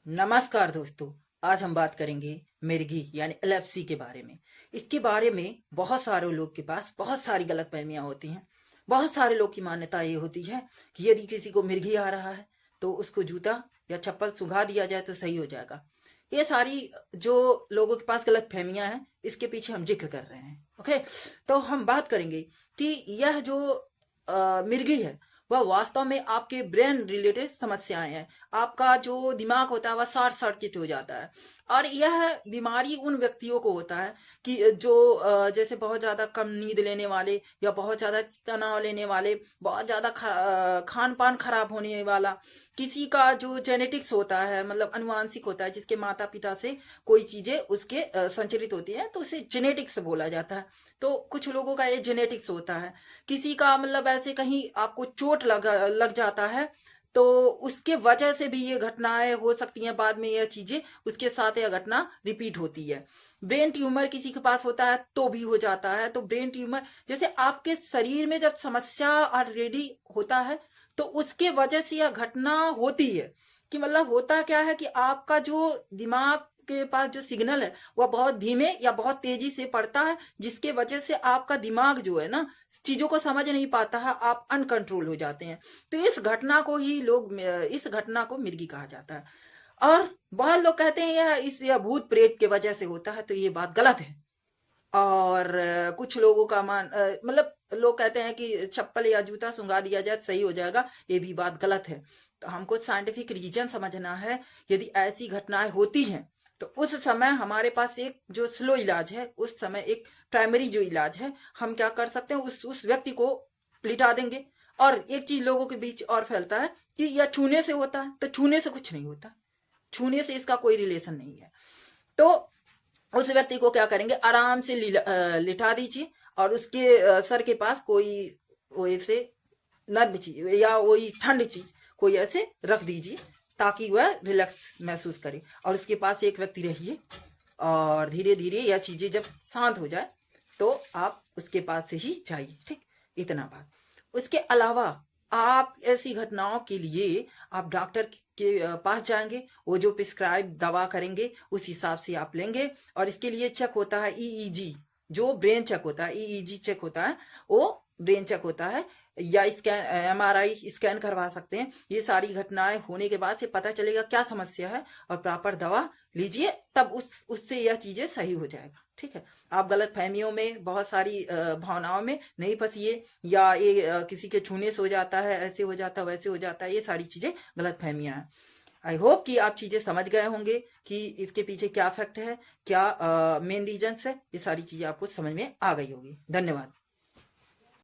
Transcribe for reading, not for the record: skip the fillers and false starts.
नमस्कार दोस्तों। आज हम बात करेंगे मिर्गी यानी एलएफसी के बारे में। इसके बारे में बहुत सारे लोग के पास बहुत सारी गलतफहमियां होती हैं। बहुत सारे लोग की मान्यता ये होती है कि यदि किसी को मिर्गी आ रहा है तो उसको जूता या चप्पल सुंघा दिया जाए तो सही हो जाएगा। ये सारी जो लोगों के पास गलतफहमियां हैं इसके पीछे हम जिक्र कर रहे हैं। ओके, तो हम बात करेंगे कि यह जो मिर्गी है वह वास्तव में आपके ब्रेन रिलेटेड समस्याएं हैं। आपका जो दिमाग होता है वह शॉर्ट सर्किट हो जाता है। और यह बीमारी उन व्यक्तियों को होता है कि जो जैसे बहुत ज़्यादा कम नींद लेने वाले या बहुत ज़्यादा तनाव लेने वाले, बहुत ज़्यादा खान पान खराब होने वाला, किसी का जो जेनेटिक्स होता है मतलब अनुवांशिक होता है, जिसके माता पिता से कोई चीज़ें उसके संचरित होती हैं तो उसे जेनेटिक्स बोला जाता है। तो कुछ लोगों का ये जेनेटिक्स होता है। किसी का मतलब ऐसे कहीं आपको चोट लग जाता है तो उसके वजह से भी ये घटनाएं हो सकती हैं। बाद में यह चीजें उसके साथ यह घटना रिपीट होती है। ब्रेन ट्यूमर किसी के पास होता है तो भी हो जाता है। तो ब्रेन ट्यूमर जैसे आपके शरीर में जब समस्या ऑलरेडी होता है तो उसके वजह से यह घटना होती है। कि मतलब होता क्या है कि आपका जो दिमाग के पास जो सिग्नल है वह बहुत धीमे या बहुत तेजी से पड़ता है, जिसके वजह से आपका दिमाग जो है ना चीजों को समझ नहीं पाता है, आप अनकंट्रोल हो जाते हैं। तो इस घटना को मिर्गी कहा जाता है। और बहुत लोग कहते हैं यह भूत प्रेत के वजह से होता है, तो ये बात गलत है। और कुछ लोगों का मतलब लोग कहते हैं कि चप्पल या जूता सुंघा दिया जाए तो सही हो जाएगा, ये भी बात गलत है। तो हमको साइंटिफिक रीजन समझना है। यदि ऐसी घटनाएं होती हैं तो उस समय हमारे पास एक जो स्लो इलाज है, उस समय एक प्राइमरी जो इलाज है, हम क्या कर सकते हैं, उस व्यक्ति को लिटा देंगे। और एक चीज लोगों के बीच और फैलता है कि यह छूने से होता है, तो छूने से कुछ नहीं होता। छूने से इसका कोई रिलेशन नहीं है। तो उस व्यक्ति को क्या करेंगे, आराम से लिटा दीजिए और उसके सर के पास कोई वैसे नर्म चीज या वही ठंड चीज कोई ऐसे रख दीजिए ताकि वह रिलैक्स महसूस करे। और उसके पास एक व्यक्ति रहिए और धीरे धीरे यह चीजें जब शांत हो जाए तो आप उसके पास से ही जाइए। ठीक, इतना बात। उसके अलावा आप ऐसी घटनाओं के लिए आप डॉक्टर के पास जाएंगे, वो जो प्रिस्क्राइब दवा करेंगे उस हिसाब से आप लेंगे। और इसके लिए चेक होता है ईईजी, जो ब्रेन चेक होता है, ईईजी चेक होता है, वो ब्रेन चेक होता है। या स्कैन, एमआरआई स्कैन करवा सकते हैं। ये सारी घटनाएं होने के बाद से पता चलेगा क्या समस्या है और प्रॉपर दवा लीजिए, तब उससे यह चीजें सही हो जाएगा। ठीक है, आप गलत फहमियों में, बहुत सारी भावनाओं में नहीं फंसिए या ये किसी के छूने से हो जाता है, ऐसे हो जाता है, वैसे हो जाता है, ये सारी चीजें गलत फहमियां हैं। आई होप कि आप चीजें समझ गए होंगे कि इसके पीछे क्या फैक्ट है, क्या मेन रीजंस है। ये सारी चीजें आपको समझ में आ गई होगी। धन्यवाद।